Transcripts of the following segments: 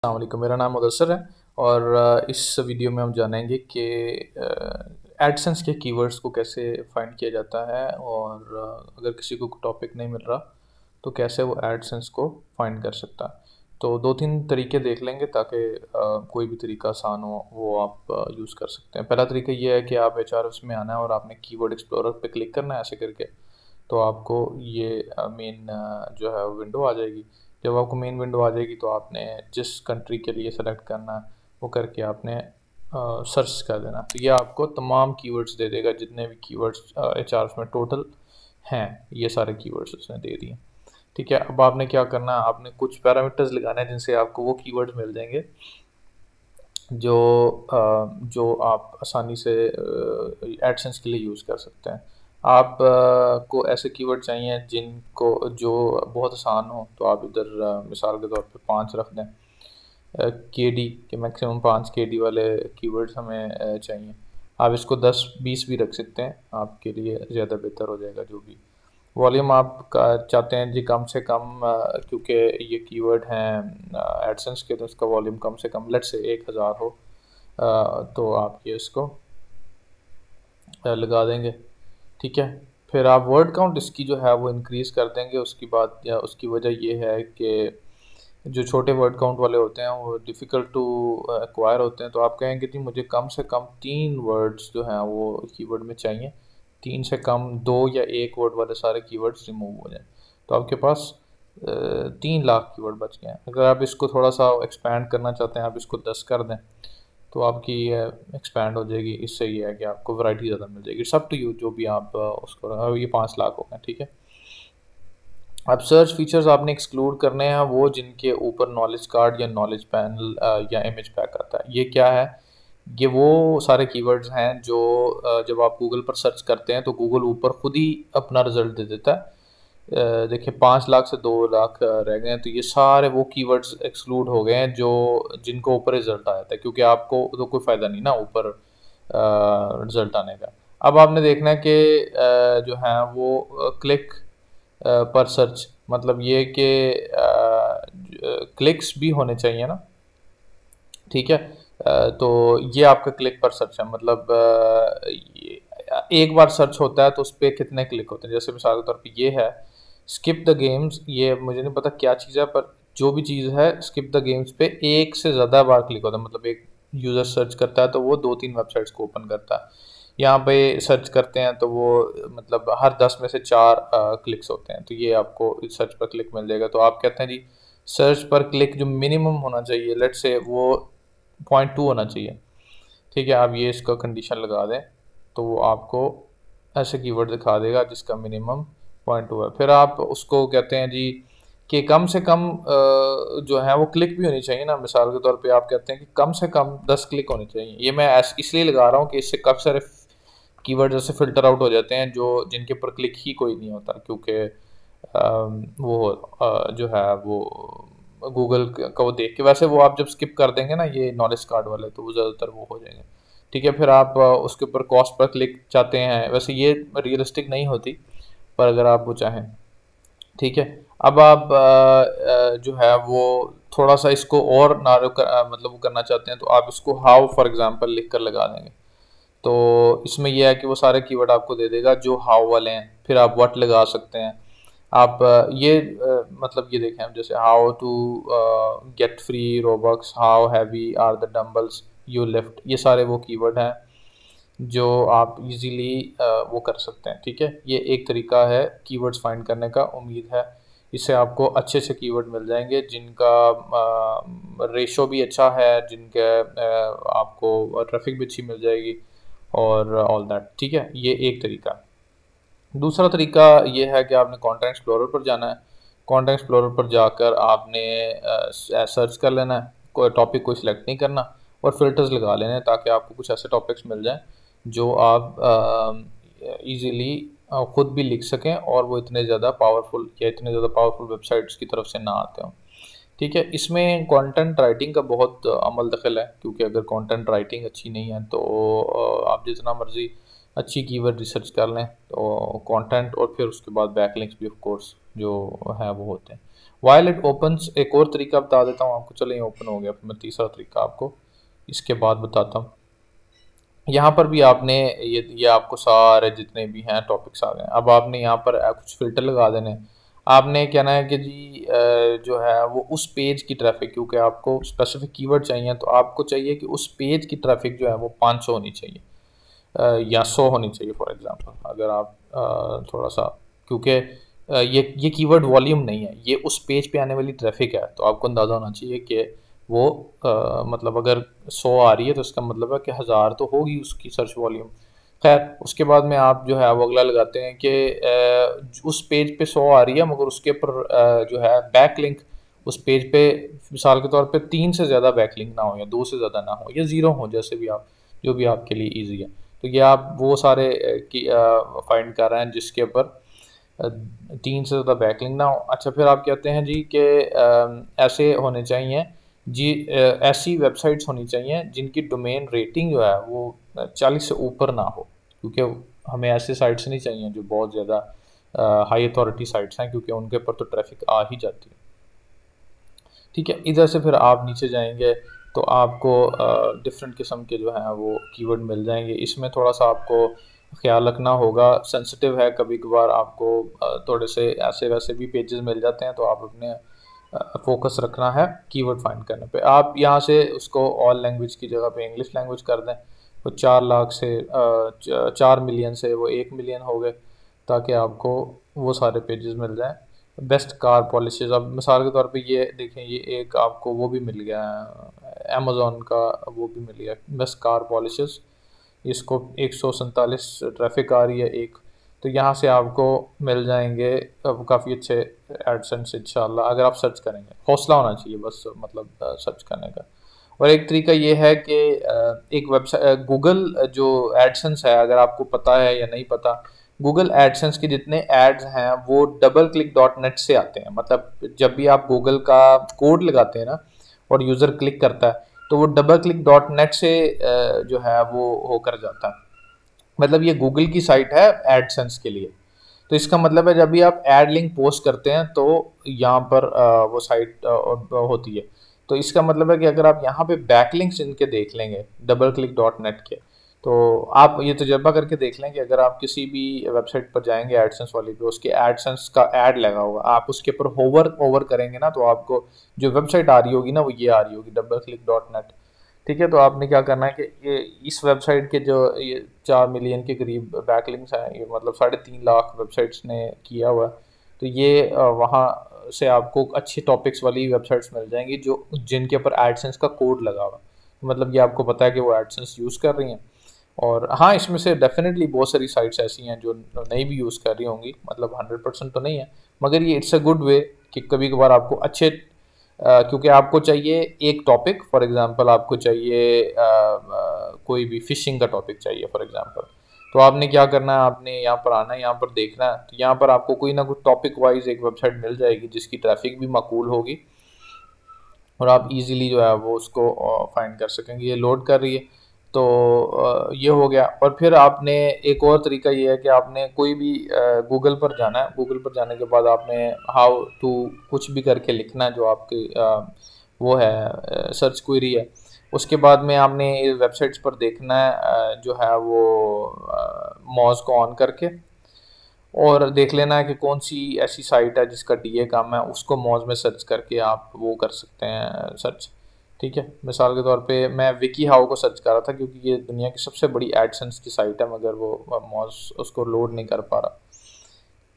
अस्सलाम वालेकुम, मेरा नाम मुदस्सर है और इस वीडियो में हम जानेंगे कि एडसेंस के कीवर्ड्स को कैसे फाइंड किया जाता है और अगर किसी को टॉपिक नहीं मिल रहा तो कैसे वो एडसेंस को फाइंड कर सकता है। तो दो तीन तरीके देख लेंगे ताकि कोई भी तरीका आसान हो वो आप यूज़ कर सकते हैं। पहला तरीका ये है कि आप एचआरएस में आना है और आपने कीवर्ड एक्सप्लोरर पे क्लिक करना है ऐसे करके, तो आपको ये मेन जो है विंडो आ जाएगी। जब आपको मेन विंडो आ जाएगी तो आपने जिस कंट्री के लिए सेलेक्ट करना है वो करके आपने सर्च कर देना, तो ये आपको तमाम कीवर्ड्स दे देगा, जितने भी कीवर्ड्स एचआरएस में टोटल हैं ये सारे कीवर्ड्स उसने दे दिए। ठीक है, अब आपने क्या करना है, आपने कुछ पैरामीटर्स लगाने हैं जिनसे आपको वो कीवर्ड्स मिल जाएंगे जो आप आसानी से एडसेंस के लिए यूज़ कर सकते हैं। आप को ऐसे कीवर्ड चाहिए जिनको जो बहुत आसान हो, तो आप इधर मिसाल के तौर पे 5 रख दें। केडी के मैक्सिमम 5 केडी वाले कीवर्ड्स हमें चाहिए। आप इसको 10-20 भी रख सकते हैं, आपके लिए ज़्यादा बेहतर हो जाएगा। जो भी वॉल्यूम आप चाहते हैं जी कम से कम, क्योंकि ये कीवर्ड हैं एडसेंस के, तो इसका वॉल्यूम कम से कम लेट से 1000 हो, तो आप ये इसको लगा देंगे। ठीक है, फिर आप वर्ड काउंट इसकी जो है वो इंक्रीज़ कर देंगे। उसकी बात या उसकी वजह ये है कि जो छोटे वर्ड काउंट वाले होते हैं वो डिफ़िकल्ट टू एक्वायर होते हैं, तो आप कहेंगे कि मुझे कम से कम 3 वर्ड्स जो हैं वो कीवर्ड में चाहिए, 3 से कम 2 या 1 वर्ड वाले सारे कीवर्ड्स रिमूव हो जाएं, तो आपके पास 3 लाख कीवर्ड बच गए हैं। अगर आप इसको थोड़ा सा एक्सपैंड करना चाहते हैं, आप इसको 10 कर दें तो आपकी एक्सपैंड हो जाएगी। इससे ये है कि आपको वैरायटी ज़्यादा मिल जाएगी। सब टू यू, जो भी आप उसको, ये 5 लाख हो गए। ठीक है, अब सर्च फीचर्स आपने एक्सक्लूड करने हैं वो जिनके ऊपर नॉलेज कार्ड या नॉलेज पैनल या इमेज पैक आता है। ये क्या है, ये वो सारे कीवर्ड्स हैं जो जब आप गूगल पर सर्च करते हैं तो गूगल ऊपर खुद ही अपना रिजल्ट दे देता है। देखिए 5 लाख से 2 लाख रह गए हैं, तो ये सारे वो कीवर्ड्स एक्सक्लूड हो गए हैं जो जिनको ऊपर रिजल्ट आया था, क्योंकि आपको तो कोई फ़ायदा नहीं ना ऊपर रिजल्ट आने का। अब आपने देखना है कि जो है वो क्लिक पर सर्च, मतलब ये कि क्लिक्स भी होने चाहिए ना। ठीक है, तो ये आपका क्लिक पर सर्च है, मतलब एक बार सर्च होता है तो उस पर कितने क्लिक होते हैं। जैसे मिसाल के तौर पे ये है स्किप द गेम्स, ये मुझे नहीं पता क्या चीज़ है, पर जो भी चीज़ है स्किप द गेम्स पे एक से ज़्यादा बार क्लिक होता है, मतलब एक यूज़र सर्च करता है तो वो 2-3 वेबसाइट्स को ओपन करता है। यहाँ पे सर्च करते हैं तो वो मतलब हर 10 में से 4 क्लिक्स होते हैं, तो ये आपको सर्च पर क्लिक मिल जाएगा। तो आप कहते हैं जी सर्च पर क्लिक जो मिनिमम होना चाहिए, लेट्स से वो 0.2 होना चाहिए। ठीक है, आप ये इसका कंडीशन लगा दें तो वो आपको ऐसे कीवर्ड दिखा देगा जिसका मिनिमम 0.2 है। फिर आप उसको कहते हैं जी कि कम से कम जो है वो क्लिक भी होनी चाहिए ना। मिसाल के तौर पे आप कहते हैं कि कम से कम 10 क्लिक होनी चाहिए। ये मैं इसलिए लगा रहा हूँ कि इससे काफ़ी सारे कीवर्ड जैसे फ़िल्टर आउट हो जाते हैं जो जिनके ऊपर क्लिक ही कोई नहीं होता, क्योंकि वो जो है वो गूगल का वो देख के, वैसे वो आप जब स्किप कर देंगे ना ये नॉलेज कार्ड वाले, तो वो ज़्यादातर वो हो जाएंगे। ठीक है, फिर आप उसके ऊपर कॉस्ट पर क्लिक चाहते हैं, वैसे ये रियलिस्टिक नहीं होती, पर अगर आप वो चाहें। ठीक है, अब आप जो है वो थोड़ा सा इसको और नारो मतलब वो करना चाहते हैं तो आप इसको हाउ फॉर एग्जांपल लिख कर लगा देंगे। तो इसमें यह है कि वो सारे कीवर्ड आपको दे देगा जो हाउ वाले हैं। फिर आप व्हाट लगा सकते हैं। आप मतलब ये देखें, हम जैसे how to get free Robux, how heavy are the dumbbells you lift, ये सारे वो कीवर्ड हैं जो आप इजीली वो कर सकते हैं। ठीक है, ये एक तरीका है कीवर्ड्स फाइंड करने का। उम्मीद है इससे आपको अच्छे से कीवर्ड मिल जाएंगे जिनका रेशो भी अच्छा है, जिनके आपको ट्रैफिक भी अच्छी मिल जाएगी और ऑल दैट। ठीक है, ये एक तरीका। दूसरा तरीका ये है कि आपने कंटेंट एक्सप्लोरर पर जाना है। कंटेंट एक्सप्लोरर पर जाकर आपने सर्च कर लेना है, कोई टॉपिक कोई सिलेक्ट नहीं करना और फिल्टर्स लगा लेने हैं ताकि आपको कुछ ऐसे टॉपिक्स मिल जाएं जो आप इजीली खुद भी लिख सकें और वो इतने ज़्यादा पावरफुल या इतने ज़्यादा पावरफुल वेबसाइट्स की तरफ से ना आते हों। ठीक है, इसमें कंटेंट राइटिंग का बहुत अमल दखल है, क्योंकि अगर कंटेंट राइटिंग अच्छी नहीं है तो आप जितना मर्ज़ी अच्छी कीवर्ड रिसर्च कर लें तो कंटेंट और फिर उसके बाद बैकलिंक्स भी ऑफ कोर्स जो है वो होते हैं, वाइल इट ओपन्स, एक और तरीका बता देता हूँ आपको। चलो ये ओपन हो गया, फिर मैं तीसरा तरीका आपको इसके बाद बताता हूँ। यहाँ पर भी आपने ये आपको सारे जितने भी हैं टॉपिक्स आ गए। अब आपने यहाँ पर कुछ फिल्टर लगा देने हैं। आपने कहना है कि जी जो है वो उस पेज की ट्रैफिक, क्योंकि आपको स्पेसिफिक कीवर्ड चाहिए, तो आपको चाहिए कि उस पेज की ट्रैफिक जो है वो 500 होनी चाहिए या 100 होनी चाहिए फॉर एग्जांपल। अगर आप थोड़ा सा, क्योंकि ये कीवर्ड वॉल्यूम नहीं है, ये उस पेज पे आने वाली ट्रैफिक है, तो आपको अंदाज़ा होना चाहिए कि वो मतलब अगर 100 आ रही है तो इसका मतलब है कि 1000 तो होगी उसकी सर्च वॉल्यूम। खैर उसके बाद में आप जो है वो अगला लगाते हैं कि उस पेज पे 100 आ रही है, मगर उसके ऊपर जो है बैक लिंक उस पेज पे मिसाल के तौर पे 3 से ज़्यादा बैक लिंक ना हो, या 2 से ज़्यादा ना हो, या 0 हो, जैसे भी आप, जो भी आपके लिए ईजी है। तो ये आप वो सारे फाइंड कर रहे हैं जिसके ऊपर 3 से ज़्यादा बैकलिंक ना हो। अच्छा, फिर आप कहते हैं जी कि ऐसे होने चाहिए जी, ऐसी वेबसाइट्स होनी चाहिए जिनकी डोमेन रेटिंग जो है वो 40 से ऊपर ना हो, क्योंकि हमें ऐसे साइट्स नहीं चाहिए जो बहुत ज़्यादा हाई अथॉरिटी साइट्स हैं, क्योंकि उनके ऊपर तो ट्रैफिक आ ही जाती है। ठीक है, इधर से फिर आप नीचे जाएंगे तो आपको डिफरेंट किस्म के जो हैं वो कीवर्ड मिल जाएंगे। इसमें थोड़ा सा आपको ख्याल रखना होगा, सेंसिटिव है, कभी कभार आपको थोड़े से ऐसे वैसे भी पेजेस मिल जाते हैं, तो आप अपने फोकस रखना है कीवर्ड फाइंड करने पे। आप यहाँ से उसको ऑल लैंग्वेज की जगह पे इंग्लिश लैंग्वेज कर दें, तो 4 लाख से 4 मिलियन से वो 1 मिलियन हो गए, ताकि आपको वो सारे पेजेस मिल जाएं। बेस्ट कार पॉलिसीज, अब मिसाल के तौर पे ये देखें, ये एक आपको वो भी मिल गया अमेज़ॉन का, वो भी मिल गया बेस्ट कार पॉलिसीज। इसको 147 ट्रैफिक आ रही है एक, तो यहाँ से आपको मिल जाएंगे अब काफ़ी अच्छे एडसेंस इंशाल्लाह, अगर आप सर्च करेंगे। हौसला होना चाहिए बस, मतलब सर्च करने का। और एक तरीका ये है कि एक वेबसाइट गूगल जो एडसेंस है, अगर आपको पता है या नहीं पता, गूगल एडसेंस के जितने एड्स हैं वो डबल क्लिक डॉट नेट से आते हैं। मतलब जब भी आप गूगल का कोड लगाते हैं ना और यूज़र क्लिक करता है, तो वो डबल क्लिक डॉट नेट से जो है वो होकर जाता है। मतलब ये गूगल की साइट है एडसेंस के लिए। तो इसका मतलब है जब भी आप एड लिंक पोस्ट करते हैं तो यहाँ पर वो साइट होती है। तो इसका मतलब है कि अगर आप यहाँ पे बैकलिंक्स इनके देख लेंगे डबल क्लिक डॉट नेट के, तो आप ये तजर्बा करके देख लें कि अगर आप किसी भी वेबसाइट पर जाएंगे एडसेंस वाली पे, उसके एडसेंस का ऐड लगा होगा, आप उसके ऊपर होवर ओवर करेंगे ना, तो आपको जो वेबसाइट आ रही होगी ना वो ये आ रही होगी डबल क्लिक डॉट नेट। ठीक है, तो आपने क्या करना है कि ये इस वेबसाइट के जो ये 4 मिलियन के करीब बैकलिंक्स हैं, ये मतलब 3.5 लाख वेबसाइट्स ने किया हुआ है, तो ये वहाँ से आपको अच्छे टॉपिक्स वाली वेबसाइट्स मिल जाएंगी जो जिनके ऊपर एडसेंस का कोड लगा हुआ है। मतलब ये आपको पता है कि वो एडसेंस यूज़ कर रही हैं। और हाँ, इसमें से डेफिनेटली बहुत सारी साइट्स ऐसी हैं जो नहीं भी यूज़ कर रही होंगी, मतलब 100% तो नहीं है, मगर ये इट्स अ गुड वे कि कभी कभार आपको अच्छे क्योंकि आपको चाहिए एक टॉपिक, फॉर एग्जांपल आपको चाहिए कोई भी फिशिंग का टॉपिक चाहिए फॉर एग्जांपल, तो आपने क्या करना है, आपने यहाँ पर आना है, यहाँ पर देखना है, तो यहाँ पर आपको कोई ना कोई टॉपिक वाइज एक वेबसाइट मिल जाएगी जिसकी ट्रैफिक भी माकूल होगी और आप इजीली जो है वो उसको फाइंड कर सकेंगे। ये लोड कर रही है, तो ये हो गया। और फिर आपने एक और तरीका ये है कि आपने कोई भी गूगल पर जाना है, गूगल पर जाने के बाद आपने हाउ टू कुछ भी करके लिखना है जो आपकी वो है सर्च क्वेरी है। उसके बाद में आपने वेबसाइट्स पर देखना है जो है वो मॉज को ऑन करके, और देख लेना है कि कौन सी ऐसी साइट है जिसका डीए कम है, उसको मौज में सर्च करके आप वो कर सकते हैं सर्च। ठीक है, मिसाल के तौर पे मैं विकी हाउ को सर्च कर रहा था क्योंकि ये दुनिया की सबसे बड़ी एडसेंस की साइट है, मगर वो मौज उसको लोड नहीं कर पा रहा,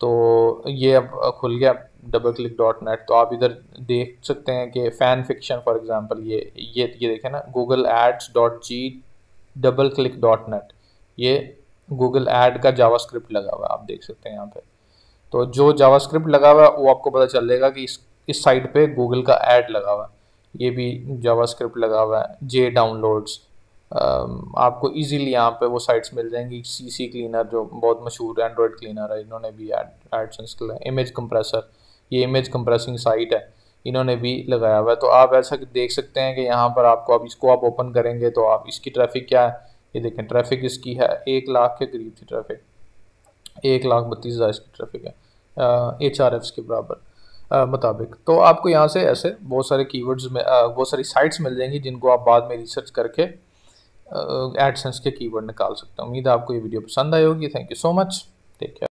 तो ये अब खुल गया डबल क्लिक डॉट नेट। तो आप इधर देख सकते हैं कि फ़ैन फिक्शन फॉर एग्जांपल, ये देखें ना, Google ads dot G double click dot net, ये गूगल ऐड का जावास्क्रिप्ट लगा हुआ है, आप देख सकते हैं यहाँ पे। तो जो जावास्क्रिप्ट लगा हुआ है वो आपको पता चलेगा कि इस साइट पे गूगल का ऐड लगा हुआ है, ये भी जावास्क्रिप्ट लगा हुआ है। जे डाउनलोड्स, आपको इजीली यहाँ पे वो साइट्स मिल जाएंगी। सीसी क्लीनर जो बहुत मशहूर एंड्रॉयड क्लीनर है, इन्होंने भी एडसेंस लगाया। इमेज कंप्रेसर, ये इमेज कंप्रेसिंग साइट है, इन्होंने भी लगाया हुआ है। तो आप ऐसा देख सकते हैं कि यहाँ पर आपको अब इसको आप ओपन करेंगे तो आप इसकी ट्रैफिक क्या है, ये देखें, ट्रैफिक इसकी है 1 लाख के करीब थी ट्रैफिक, 1,32,000 इसकी ट्रैफिक है, HRFs के बराबर। मुताबिक। तो आपको यहाँ से ऐसे बहुत सारे कीवर्ड्स में बहुत सारी साइट्स मिल जाएंगी जिनको आप बाद में रिसर्च करके एडसेंस के कीवर्ड निकाल सकते हैं। उम्मीद है आपको ये वीडियो पसंद आई होगी। Thank you so much, take care.